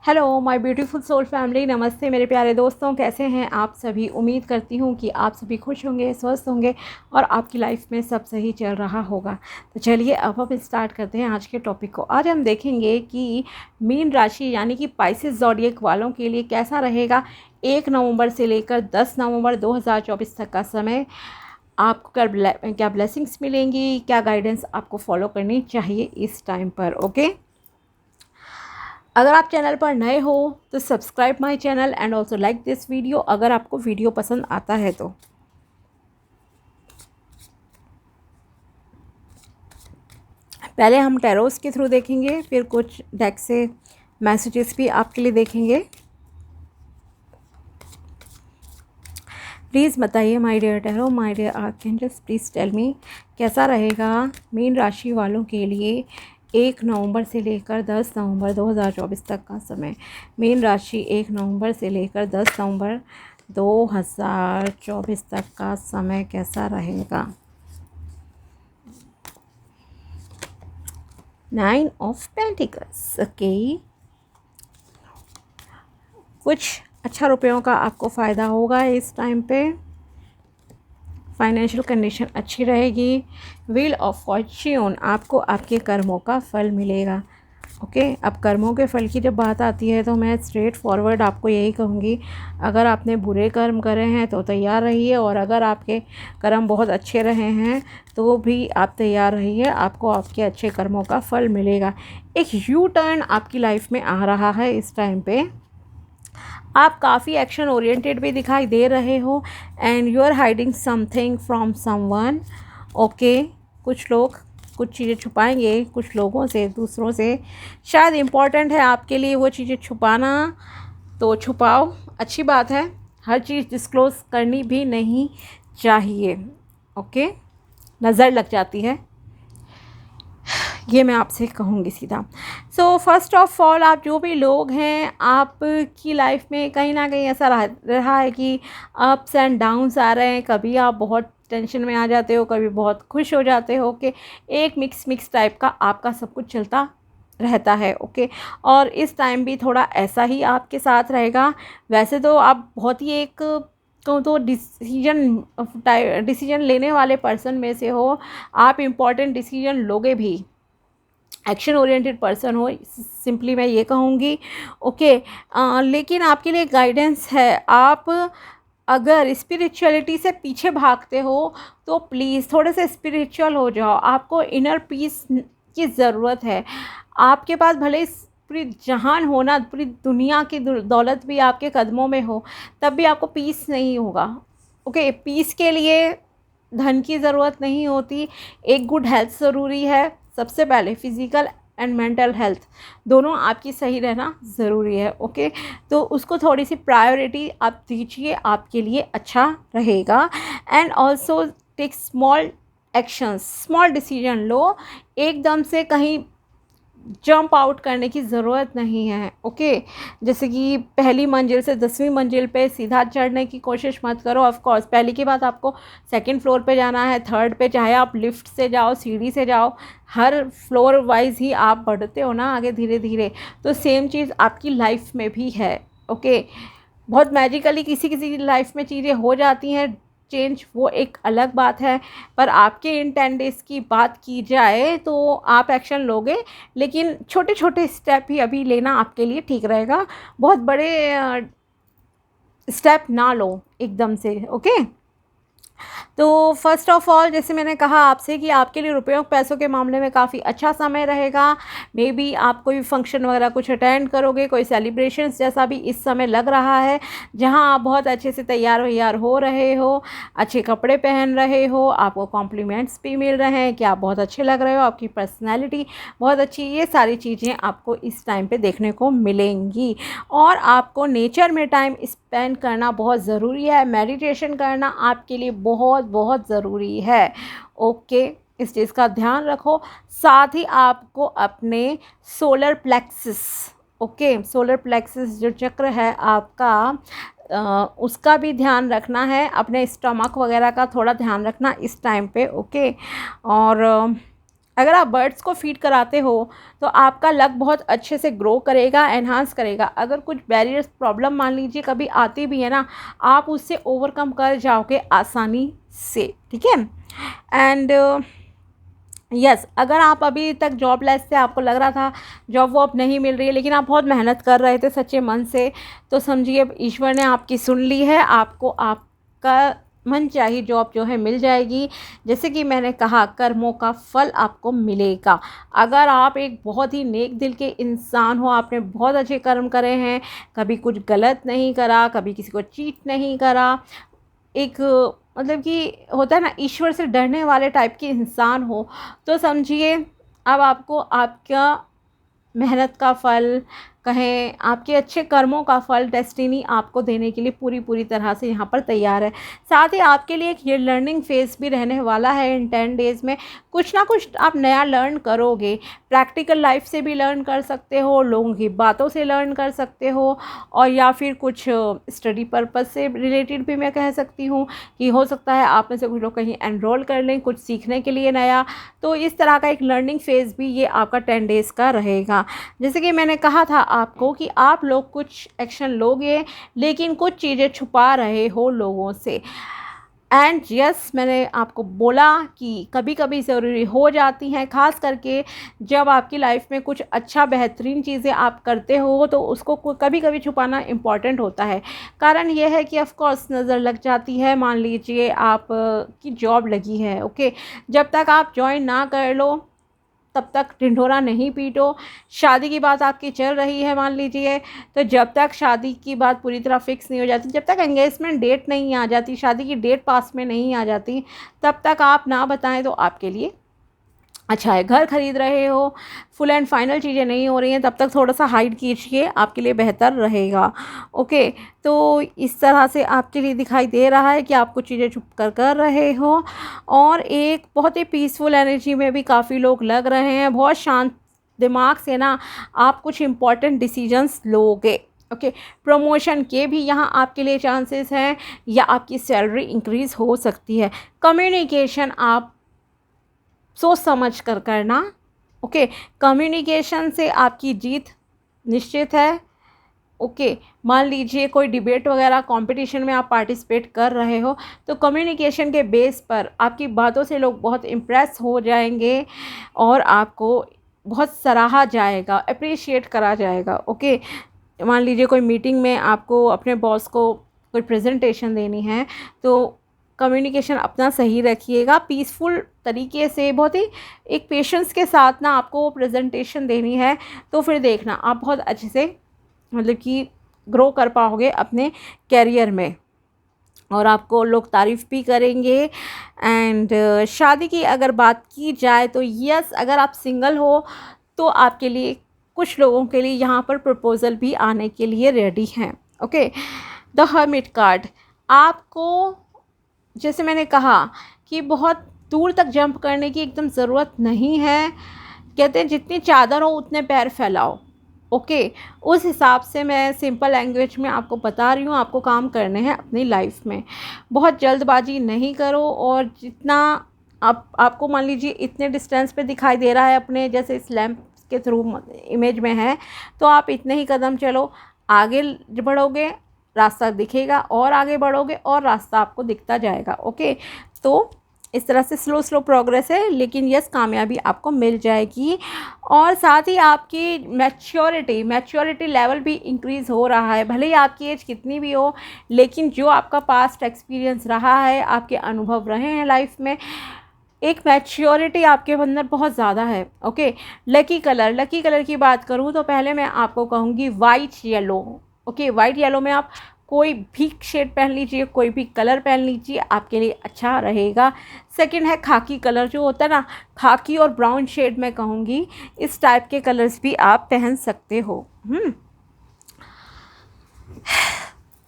Hello my beautiful soul family, नमस्ते मेरे प्यारे दोस्तों। कैसे हैं आप सभी? उम्मीद करती हूँ कि आप सभी खुश होंगे, स्वस्थ होंगे और आपकी लाइफ में सब सही चल रहा होगा। तो चलिए अब हम स्टार्ट करते हैं आज के टॉपिक को। आज हम देखेंगे कि मीन राशि यानी कि पाइसेस ज़ोडिएक वालों के लिए कैसा रहेगा 1 नवंबर से लेकर 10 नवंबर 2024 तक का समय। आपको क्या ब्लेसिंग्स मिलेंगी, क्या गाइडेंस आपको फॉलो करनी चाहिए इस टाइम पर। ओके, अगर आप चैनल पर नए हो तो subscribe my channel and also like this video अगर आपको वीडियो पसंद आता है तो। पहले हम टैरोस के थ्रू देखेंगे, फिर कुछ डेक से मैसेजेस भी आपके लिए देखेंगे। प्लीज़ बताइए my dear tarot, my dear archangels, please tell me कैसा रहेगा मीन राशि वालों के लिए 1 नवंबर से लेकर 10 नवंबर 2024 तक का समय। मीन राशि 1 नवंबर से लेकर 10 नवंबर 2024 तक का समय कैसा रहेगा। 9 ऑफ पेंटिकल्स। ओके, कुछ अच्छा रुपयों का आपको फ़ायदा होगा इस टाइम पे। फाइनेंशियल कंडीशन अच्छी रहेगी। व्हील ऑफ फॉर्च्यून, आपको आपके कर्मों का फल मिलेगा। ओके, अब कर्मों के फल की जब बात आती है तो मैं स्ट्रेट फॉरवर्ड आपको यही कहूँगी, अगर आपने बुरे कर्म करे हैं तो तैयार रहिए, और अगर आपके कर्म बहुत अच्छे रहे हैं तो भी आप तैयार रहिए, आपको आपके अच्छे कर्मों का फल मिलेगा। एक यू टर्न आपकी लाइफ में आ रहा है इस टाइम पे। आप काफ़ी एक्शन ओरिएंटेड भी दिखाई दे रहे हो and you are hiding something from someone. Okay, कुछ लोग कुछ चीज़ें छुपाएंगे कुछ लोगों से, दूसरों से। शायद इम्पॉर्टेंट है आपके लिए वो चीज़ें छुपाना, तो छुपाओ, अच्छी बात है। हर चीज़ डिस्क्लोज़ करनी भी नहीं चाहिए। ओके, नज़र लग जाती है, ये मैं आपसे कहूँगी सीधा। सो फर्स्ट ऑफ ऑल, आप जो भी लोग हैं आपकी लाइफ में कहीं ना कहीं ऐसा रहा है कि अप्स एंड डाउन्स आ रहे हैं। कभी आप बहुत टेंशन में आ जाते हो, कभी बहुत खुश हो जाते हो। कि एक मिक्स टाइप का आपका सब कुछ चलता रहता है। ओके, और इस टाइम भी थोड़ा ऐसा ही आपके साथ रहेगा। वैसे तो आप बहुत ही एक कहूँ तो डिसीजन लेने वाले पर्सन में से हो, आप इम्पॉर्टेंट डिसीजन लोगे भी, एक्शन ओरिएंटेड पर्सन हो, सिंपली मैं ये कहूँगी। ओके, लेकिन आपके लिए गाइडेंस है, आप अगर स्पिरिचुअलिटी से पीछे भागते हो तो प्लीज़ थोड़े से स्पिरिचुअल हो जाओ। आपको इनर पीस की ज़रूरत है। आपके पास भले ही पूरी जहान हो ना, पूरी दुनिया की दौलत भी आपके कदमों में हो, तब भी आपको पीस नहीं होगा। ओके, पीस के लिए धन की ज़रूरत नहीं होती, एक गुड हेल्थ ज़रूरी है। सबसे पहले फिज़िकल एंड मेंटल हेल्थ दोनों आपकी सही रहना ज़रूरी है। ओके, तो उसको थोड़ी सी प्रायोरिटी आप दीजिए, आपके लिए अच्छा रहेगा। And also take small actions, small decision लो। एकदम से कहीं जंप आउट करने की ज़रूरत नहीं है। ओके, जैसे कि पहली मंजिल से 10वीं मंजिल पे सीधा चढ़ने की कोशिश मत करो। ऑफ कोर्स पहली के बाद आपको सेकंड फ्लोर पे जाना है, थर्ड पे, चाहे आप लिफ्ट से जाओ, सीढ़ी से जाओ, हर फ्लोर वाइज ही आप बढ़ते हो ना आगे धीरे धीरे। तो सेम चीज़ आपकी लाइफ में भी है। ओके, बहुत मैजिकली किसी किसी की लाइफ में चीज़ें हो जाती हैं चेंज, वो एक अलग बात है। पर आपके इन 10 डेज़ की बात की जाए तो आप एक्शन लोगे, लेकिन छोटे छोटे स्टेप ही अभी लेना आपके लिए ठीक रहेगा। बहुत बड़े स्टेप ना लो एकदम से। ओके, तो फर्स्ट ऑफ ऑल, जैसे मैंने कहा आपसे कि आपके लिए रुपयों पैसों के मामले में काफ़ी अच्छा समय रहेगा। मे बी आप कोई फंक्शन वगैरह कुछ अटेंड करोगे, कोई सेलिब्रेशंस जैसा भी इस समय लग रहा है, जहां आप बहुत अच्छे से तैयार वैयार हो रहे हो, अच्छे कपड़े पहन रहे हो, आपको कॉम्प्लीमेंट्स भी मिल रहे हैं कि आप बहुत अच्छे लग रहे हो, आपकी पर्सनैलिटी बहुत अच्छी। ये सारी चीज़ें आपको इस टाइम पर देखने को मिलेंगी। और आपको नेचर में टाइम स्पेंड करना बहुत ज़रूरी है, मेडिटेशन करना आपके लिए बहुत बहुत ज़रूरी है। ओके, इस चीज़ का ध्यान रखो। साथ ही आपको अपने solar plexus, okay, solar plexus जो चक्र है आपका, उसका भी ध्यान रखना है। अपने स्टमक वगैरह का थोड़ा ध्यान रखना इस टाइम पे। ओके, और अगर आप बर्ड्स को फीड कराते हो तो आपका लक बहुत अच्छे से ग्रो करेगा, एनहांस करेगा। अगर कुछ बैरियर्स प्रॉब्लम मान लीजिए कभी आती भी है ना, आप उससे ओवरकम कर जाओगे आसानी से, ठीक है। एंड यस, अगर आप अभी तक जॉबलेस थे, आपको लग रहा था जॉब वॉब नहीं मिल रही है, लेकिन आप बहुत मेहनत कर रहे थे सच्चे मन से, तो समझिए ईश्वर ने आपकी सुन ली है। आपको आपका मन चाहिए जॉब जो है मिल जाएगी। जैसे कि मैंने कहा, कर्मों का फल आपको मिलेगा। अगर आप एक बहुत ही नेक दिल के इंसान हो, आपने बहुत अच्छे कर्म करे हैं, कभी कुछ गलत नहीं करा, कभी किसी को चीट नहीं करा, एक मतलब कि होता है ना, ईश्वर से डरने वाले टाइप के इंसान हो, तो समझिए अब आपको आपका मेहनत का फल कहें, आपके अच्छे कर्मों का फल डेस्टिनी आपको देने के लिए पूरी पूरी तरह से यहाँ पर तैयार है। साथ ही आपके लिए एक ये लर्निंग फेज़ भी रहने वाला है। इन 10 डेज़ में कुछ ना कुछ आप नया लर्न करोगे। प्रैक्टिकल लाइफ से भी लर्न कर सकते हो, लोगों की बातों से लर्न कर सकते हो, और या फिर कुछ स्टडी पर्पज़ से रिलेटेड भी मैं कह सकती हूँ कि हो सकता है आप में से कुछ लोग कहीं एनरोल कर लें कुछ सीखने के लिए नया। तो इस तरह का एक लर्निंग फेज़ भी ये आपका 10 डेज़ का रहेगा। जैसे कि मैंने कहा था आपको कि आप लोग कुछ एक्शन लोगे, लेकिन कुछ चीज़ें छुपा रहे हो लोगों से। एंड यस, मैंने आपको बोला कि कभी कभी ज़रूरी हो जाती हैं, ख़ास करके जब आपकी लाइफ में कुछ अच्छा बेहतरीन चीज़ें आप करते हो, तो उसको कभी कभी छुपाना इम्पॉर्टेंट होता है। कारण यह है कि ऑफ कोर्स नज़र लग जाती है। मान लीजिए आप की जॉब लगी है, ओके, जब तक आप ज्वाइन ना कर लो तब तक ढिंढोरा नहीं पीटो। शादी की बात आपकी चल रही है मान लीजिए, तो जब तक शादी की बात पूरी तरह फिक्स नहीं हो जाती, जब तक एंगेजमेंट डेट नहीं आ जाती, शादी की डेट पास में नहीं आ जाती, तब तक आप ना बताएं तो आपके लिए अच्छा है। घर खरीद रहे हो, फुल एंड फाइनल चीज़ें नहीं हो रही हैं, तब तक थोड़ा सा हाइड कीजिए, आपके लिए बेहतर रहेगा। ओके, तो इस तरह से आपके लिए दिखाई दे रहा है कि आप कुछ चीज़ें छुप कर रहे हो, और एक बहुत ही पीसफुल एनर्जी में भी काफ़ी लोग लग रहे हैं। बहुत शांत दिमाग से ना आप कुछ इम्पॉर्टेंट डिसीजंस लोगे। ओके, प्रमोशन के भी यहाँ आपके लिए चांसेस हैं, या आपकी सैलरी इंक्रीज़ हो सकती है। कम्युनिकेशन आप सोच समझ कर करना। ओके, कम्युनिकेशन से आपकी जीत निश्चित है। ओके, मान लीजिए कोई डिबेट वगैरह कंपटीशन में आप पार्टिसिपेट कर रहे हो, तो कम्युनिकेशन के बेस पर आपकी बातों से लोग बहुत इम्प्रेस हो जाएंगे, और आपको बहुत सराहा जाएगा, अप्रिशिएट करा जाएगा। ओके, मान लीजिए कोई मीटिंग में आपको अपने बॉस को कोई प्रेजेंटेशन देनी है, तो कम्युनिकेशन अपना सही रखिएगा, पीसफुल तरीके से, बहुत ही एक पेशेंस के साथ ना आपको वो प्रेजेंटेशन देनी है। तो फिर देखना आप बहुत अच्छे से मतलब कि ग्रो कर पाओगे अपने कैरियर में, और आपको लोग तारीफ़ भी करेंगे। एंड शादी की अगर बात की जाए तो यस, अगर आप सिंगल हो तो आपके लिए कुछ लोगों के लिए यहाँ पर प्रपोज़ल भी आने के लिए रेडी हैं। ओके, द हर्मिट कार्ड आपको, जैसे मैंने कहा कि बहुत दूर तक जंप करने की एकदम ज़रूरत नहीं है। कहते हैं जितनी चादर हो उतने पैर फैलाओ। ओके, उस हिसाब से मैं सिंपल लैंग्वेज में आपको बता रही हूँ, आपको काम करने हैं अपनी लाइफ में। बहुत जल्दबाजी नहीं करो, और जितना आपको मान लीजिए इतने डिस्टेंस पे दिखाई दे रहा है अपने, जैसे इस लैंप के थ्रू इमेज में है, तो आप इतने ही कदम चलो, आगे बढ़ोगे रास्ता दिखेगा, और आगे बढ़ोगे और रास्ता आपको दिखता जाएगा। ओके, तो इस तरह से स्लो स्लो प्रोग्रेस है, लेकिन यस कामयाबी आपको मिल जाएगी। और साथ ही आपकी मैच्योरिटी लेवल भी इंक्रीज़ हो रहा है। भले ही आपकी एज कितनी भी हो, लेकिन जो आपका पास्ट एक्सपीरियंस रहा है, आपके अनुभव रहे हैं लाइफ में, एक मैच्योरिटी आपके अंदर बहुत ज़्यादा है। ओके, लकी कलर की बात करूँ तो पहले मैं आपको कहूँगी white yellow. Okay, white yellow में आप कोई भी शेड पहन लीजिए, कोई भी कलर पहन लीजिए, आपके लिए अच्छा रहेगा। सेकंड है खाकी कलर, जो होता है ना, खाकी और ब्राउन शेड में कहूँगी, इस टाइप के कलर्स भी आप पहन सकते हो।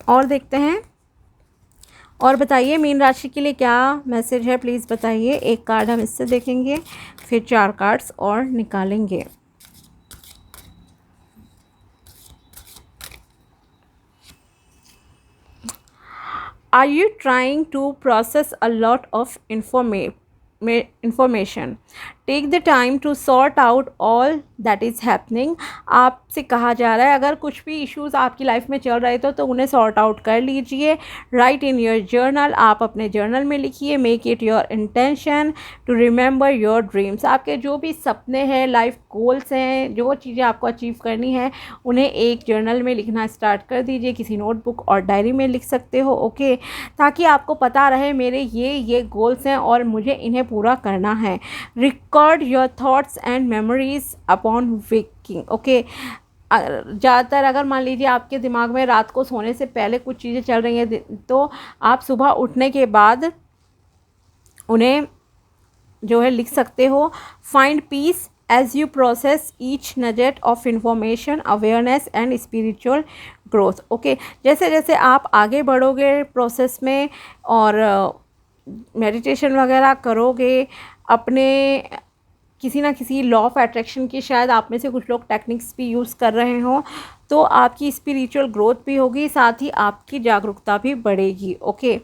और देखते हैं, और बताइए मीन राशि के लिए क्या मैसेज है, प्लीज़ बताइए। एक कार्ड हम इससे देखेंगे, फिर 4 कार्ड्स और निकालेंगे। Are you trying to process a lot of information? Take the time to sort out all that is happening. आपसे कहा जा रहा है अगर कुछ भी इश्यूज़ आपकी लाइफ में चल रहे तो उन्हें सॉर्ट आउट कर लीजिए। राइट इन योर जर्नल, आप अपने जर्नल में लिखिए। Make it your intention to remember your dreams. आपके जो भी सपने हैं, लाइफ गोल्स हैं, जो चीज़ें आपको अचीव करनी है, उन्हें एक जर्नल में लिखना स्टार्ट कर दीजिए। किसी नोटबुक और डायरी में लिख सकते हो, ओके, ताकि आपको पता रहे मेरे ये गोल्स हैं और मुझे इन्हें पूरा करना है। Record your thoughts and memories upon waking, okay. ज़्यादातर अगर मान लीजिए आपके दिमाग में रात को सोने से पहले कुछ चीज़ें चल रही हैं तो आप सुबह उठने के बाद उन्हें जो है लिख सकते हो। Find peace as you process each nugget of information, awareness and spiritual growth, okay. जैसे जैसे आप आगे बढ़ोगे प्रोसेस में और मेडिटेशन वगैरह करोगे, अपने किसी ना किसी लॉ ऑफ अट्रैक्शन की, शायद आप में से कुछ लोग टेक्निक्स भी यूज़ कर रहे हों, तो आपकी स्पिरिचुअल ग्रोथ भी होगी, साथ ही आपकी जागरूकता भी बढ़ेगी, ओके।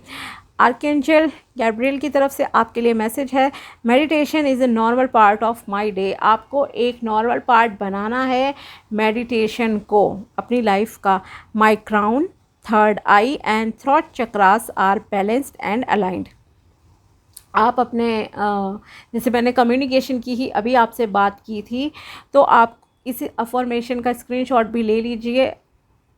आर्कएंजल गैब्रियल की तरफ से आपके लिए मैसेज है, meditation is a normal part of my day. आपको एक नॉर्मल पार्ट बनाना है मेडिटेशन को अपनी लाइफ का। My crown, third eye and throat chakras are balanced and aligned. आप अपने जैसे मैंने कम्युनिकेशन की ही अभी आपसे बात की थी, तो आप इस अफर्मेशन का स्क्रीनशॉट भी ले लीजिए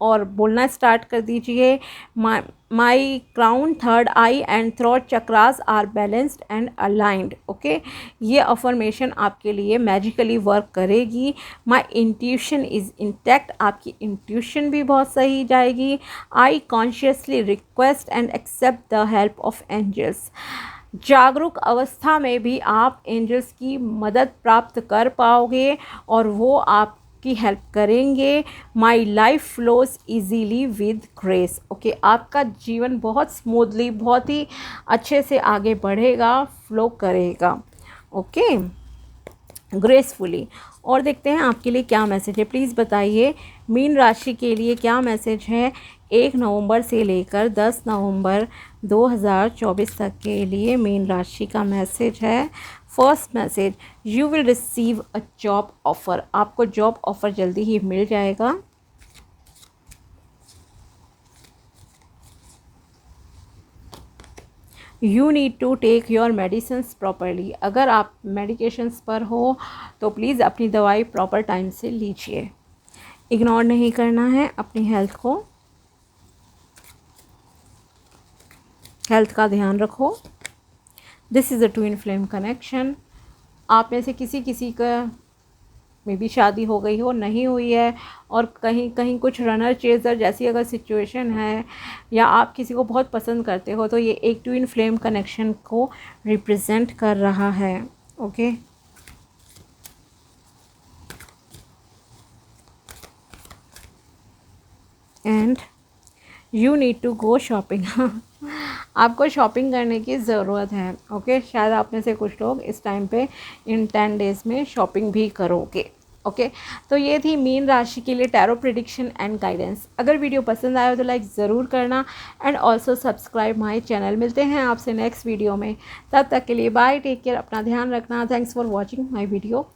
और बोलना स्टार्ट कर दीजिए। My crown, third eye and throat chakras are balanced and aligned, okay. ये अफर्मेशन आपके लिए मैजिकली वर्क करेगी। माई इंट्यूशन इज़ इंटैक्ट, आपकी इंट्यूशन भी बहुत सही जाएगी। I consciously request and accept the help of angels. जागरूक अवस्था में भी आप एंजल्स की मदद प्राप्त कर पाओगे और वो आपकी हेल्प करेंगे। My life flows easily with grace, okay. आपका जीवन बहुत स्मूथली, बहुत ही अच्छे से आगे बढ़ेगा, फ्लो करेगा, ओके, ग्रेसफुली। और देखते हैं आपके लिए क्या मैसेज है, प्लीज़ बताइए। मीन राशि के लिए क्या मैसेज है 1 नवंबर से लेकर 10 नवंबर 2024 तक के लिए मीन राशि का मैसेज है। First message, you will receive a job offer. आपको जॉब ऑफ़र जल्दी ही मिल जाएगा। You need to take your medicines properly. अगर आप मेडिकेशंस पर हो तो प्लीज़ अपनी दवाई प्रॉपर टाइम से लीजिए। इग्नोर नहीं करना है अपनी हेल्थ को, हेल्थ का ध्यान रखो। This is a twin flame connection. आप में से किसी का में भी शादी हो गई हो, नहीं हुई है, और कहीं कहीं कुछ रनर चेजर जैसी अगर सिचुएशन है, या आप किसी को बहुत पसंद करते हो, तो ये एक ट्विन फ्लेम कनेक्शन को रिप्रेजेंट कर रहा है, okay. And you need to go shopping. आपको शॉपिंग करने की ज़रूरत है, ओके। शायद आप में से कुछ लोग इस टाइम पे इन 10 डेज़ में शॉपिंग भी करोगे, ओके। तो ये थी मीन राशि के लिए टैरो प्रेडिक्शन एंड गाइडेंस। अगर वीडियो पसंद आया तो लाइक ज़रूर करना and also subscribe my channel. मिलते हैं आपसे नेक्स्ट वीडियो में, तब तक के लिए बाय, टेक केयर, अपना ध्यान रखना। Thanks for watching my video.